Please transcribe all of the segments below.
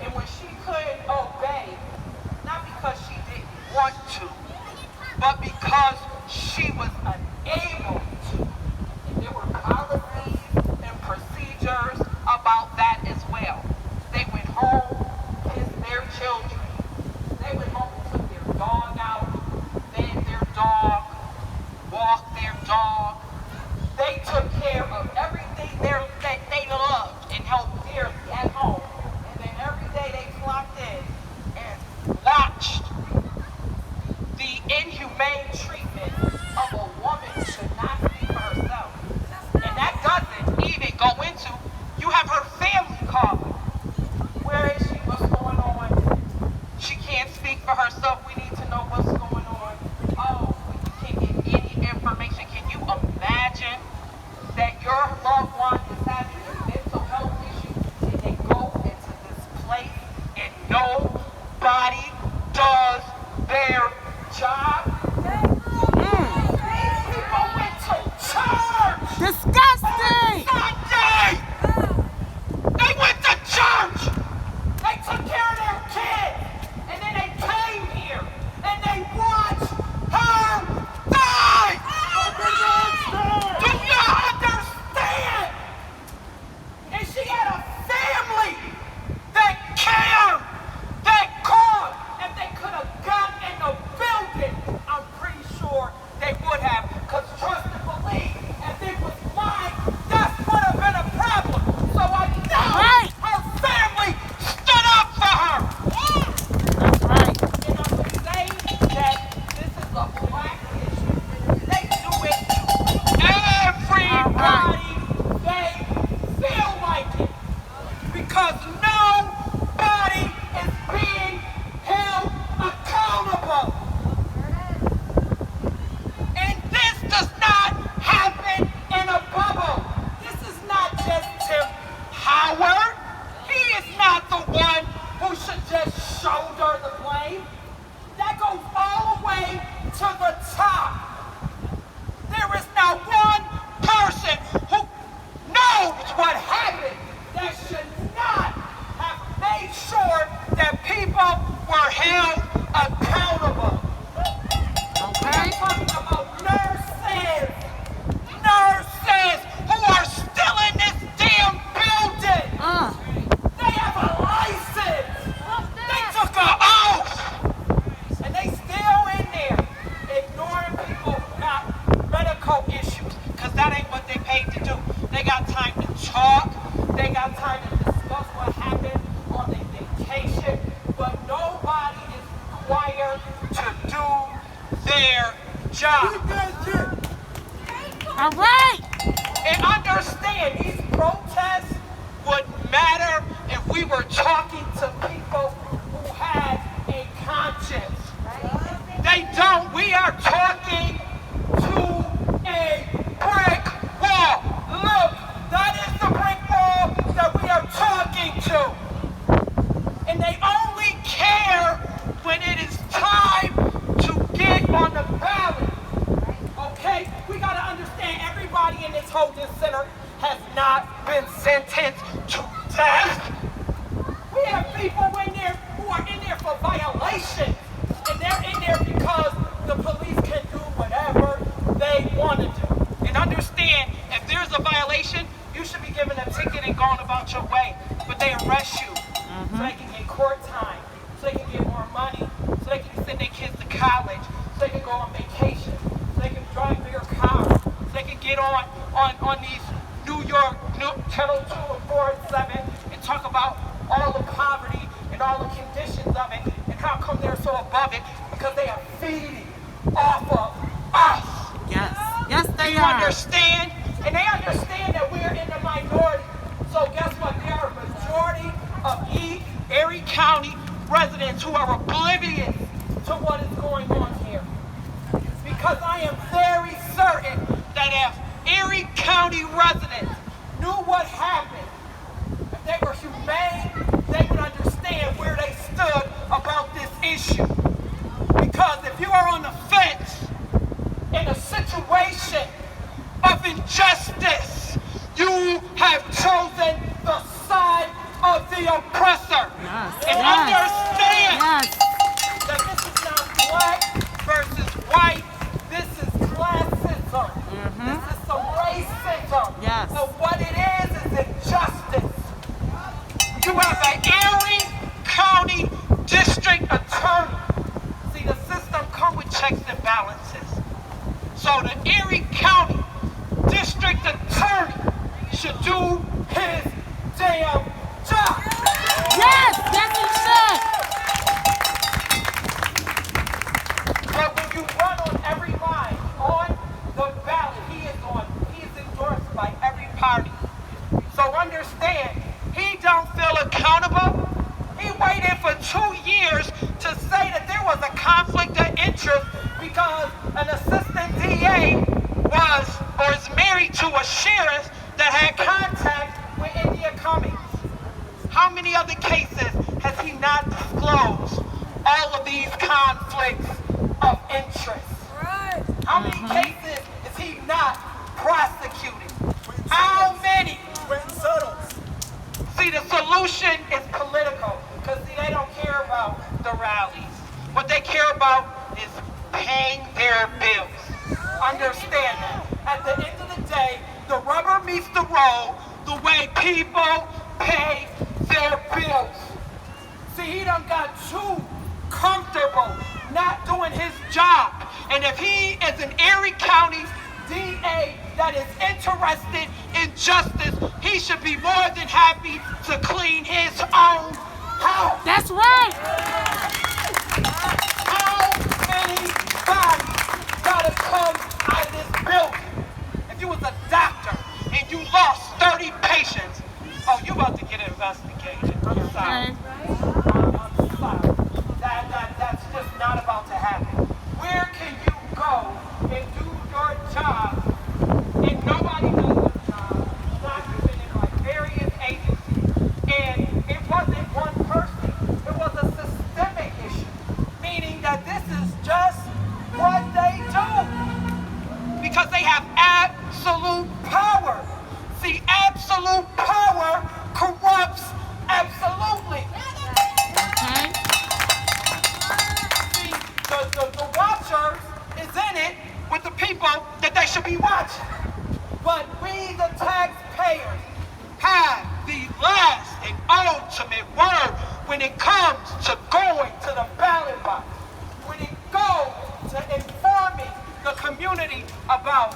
And when she couldn't obey, not because she didn't want to, but because she was unable to. And there were policies and procedures about that as well. They went home, kissed their children. They went home and took their dog out, fed their dog, walked their dog. They took care of everything that they loved and held dearly at home. And then every day they clocked in and watched the inhumane treatment of a woman who could not speak for herself. And that doesn't even go into, you have her family calling. Where is she? What's going on? She can't speak for herself. We need to know what's going on. Oh, we can't get any information. Can you imagine that your loved one is having a mental health issue and they go into this place and nobody does their job? People went to church! Disgusting! Sunday! They went to church! They took care of their kids! And then they came here and they watched her die! Do you understand? And she had a family that cared, that called. If they could have got in the building, I'm pretty sure they would have. Because trust and believe, if it was mine, that would have been a problem. So I know her family stood up for her. That's right. And I'm going to say that this is a black issue. They do it to everybody. They feel like it. Because nobody is being held accountable. And this does not happen in a bubble. This is not just Tim Howard. He is not the one who should just shoulder the blame. That goes all the way to the top. There is not one person who knows what happened that should not have made sure that people were held accountable. I'm talking about nurses who are still in this damn building. They have a license. They took an oath. And they still in there ignoring people who got medical issues because that ain't what they paid to do. They got time to talk. They got time to discuss what happened on their vacation. But nobody is required to do their job. All right. And understand, these protests would matter if we were talking to people who had a conscience. They don't. We are talking to a brick wall. Look, that is the brick wall that we are talking to. And they only care when it is time to get on the ballot. Okay? We got to understand everybody in this holding center has not been sentenced to death. We have people in there who are in there for violations. And they're in there because the police can do whatever they want to do. And understand, if there's a violation, you should be given a ticket and going about your way. But they arrest you so they can get court time, so they can get more money, so they can send their kids to college, so they can go on vacation, so they can drive bigger cars, so they can get on these New York Channel 2 and 4 and 7 and talk about all the poverty and all the conditions of it and how come they're so above it, because they are feeding off of us. Yes. Yes, they You are. understand? And they understand that we're in the minority. So guess what? There are a majority of Erie County residents who are oblivious to what is going on here. Because I am very certain that if Erie County residents knew what happened, if they were humane, they would understand where they stood about this issue. Because if you are on the fence in a situation of injustice, you have chosen the side of the oppressor. And Yes. understand Yes. that this is not black versus white. This is classism. This is some racism. Yes. So what it is injustice. You have an Erie County District Attorney. See, the system comes with checks and balances. So the Erie County District Attorney should do his damn job. Yes. Yes, he should. But when you run on every line, on the ballot, he is endorsed by every party. So understand, he don't feel accountable. He waited for 2 years to say that there was a conflict of interest because an assistant DA was or is married to a sheriff that had contact with India Cummings. How many other cases has he not disclosed all of these conflicts of interest? How many cases is he not prosecuting? How many? See, the solution is political because they don't care about the rallies. What they care about is paying their bills. Understand that. At the end of the day, the rubber meets the road the way people pay their bills. See, he done got too comfortable not doing his job. And if he is an Erie County DA that is interested in justice, he should be more than happy to clean his own house. That's right. How many bodies gotta come out of this building? If you was a doctor and you lost 30 patients, oh, you about to get investigated. I'm sorry. Okay. I'm sorry. That's just not about to happen. Where can you go and do your job and nobody does their job, documented by various agencies? And it wasn't one person, it was a systemic issue, meaning that this is just what they do because they have absolute power. See, absolute power corrupts absolutely. Okay. See, the watchers is in it with the people that they should be watching. But we, the taxpayers, have the last and ultimate word when it comes to going to the ballot box, when it goes to informing the community about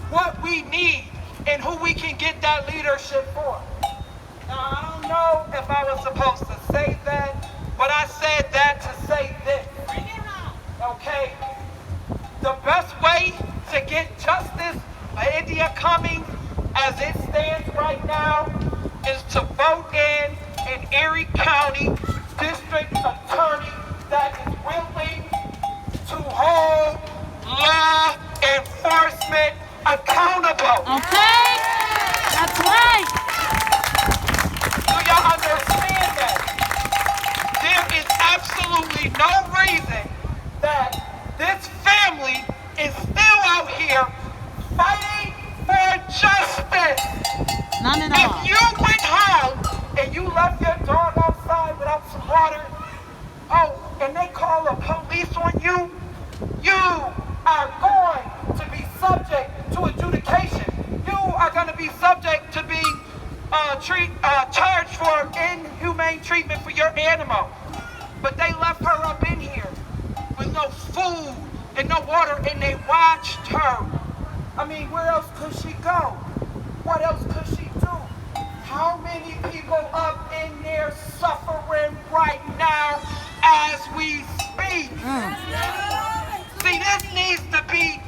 what we need and who we can get that leadership for. Now, I don't know if I was supposed to say that, but I said that to say this. Okay? The best way to get justice for India Cummings as it stands right now is to vote in an Erie County District Attorney that is willing to hold law enforcement accountable. Okay. That's right. Do y'all understand that? There is absolutely no reason that this family is still out here fighting for justice. None at If all. you went home and you left your dog outside without some water, oh, and they call the police on you, you are going to be subject to adjudication. You are going to be subject to being charged for inhumane treatment for your animal. But they left her up in here with no food and no water, and they watched her. I mean, where else could she go? What else could she do? How many people up in there suffering right now as we speak? See, this needs to be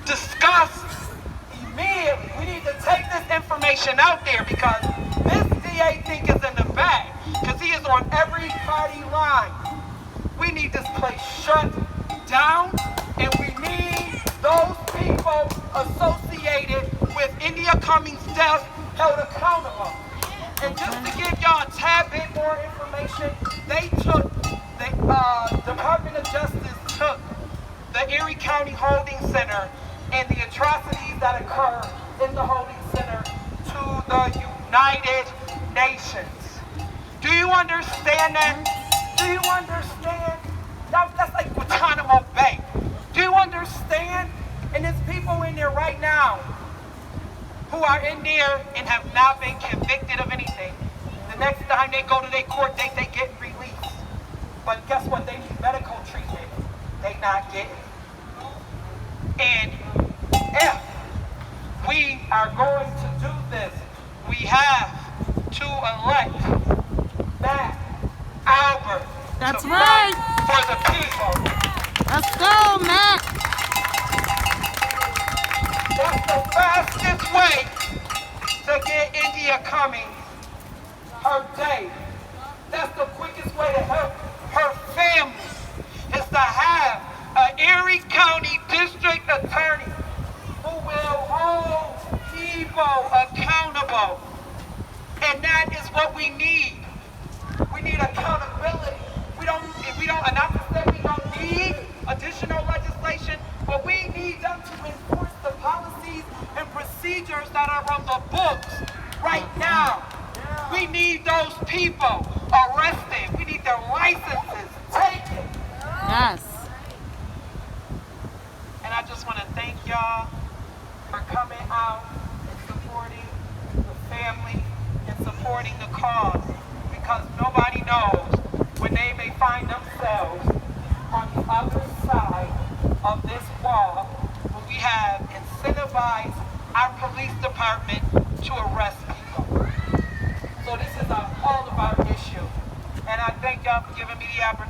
discussed immediately. We need to take this information out there because this DA think is in the bag because he is on every party line. We need this place shut down, and we need those people associated with India Cummings' death held accountable. And just to give y'all a tad bit more information, they took, the Department of Justice took the Erie County Holding Center and the atrocities that occur in the holding center to the United Nations. Do Do you understand that? Do you understand? That's like Guantanamo Bay. Do you understand? And there's people in there right now who are in there and have not been convicted of anything. The next time they go to their court date, they get released. But guess what? They need medical treatment. They not getting. And if we are going to do this, we have to elect Matt Albert. That's to right. fight for the people. Let's go, Matt. That's the fastest way to get India Cummings her day. That's the quickest way to help her family, is to have an Erie County District Attorney who will hold people accountable. And that is what we need. We need accountability. And not to say we don't need additional legislation, but we need them to enforce the policies and procedures that are on the books right now. We need those people arrested. We need their licenses taken. Yes. And I just want to thank y'all for coming out and supporting the family and supporting the cause, because nobody knows when they may find themselves on the other side of this wall, when we have incentivized our police department to arrest people. So this is an all of our issue. And I thank y'all for giving me the opportunity.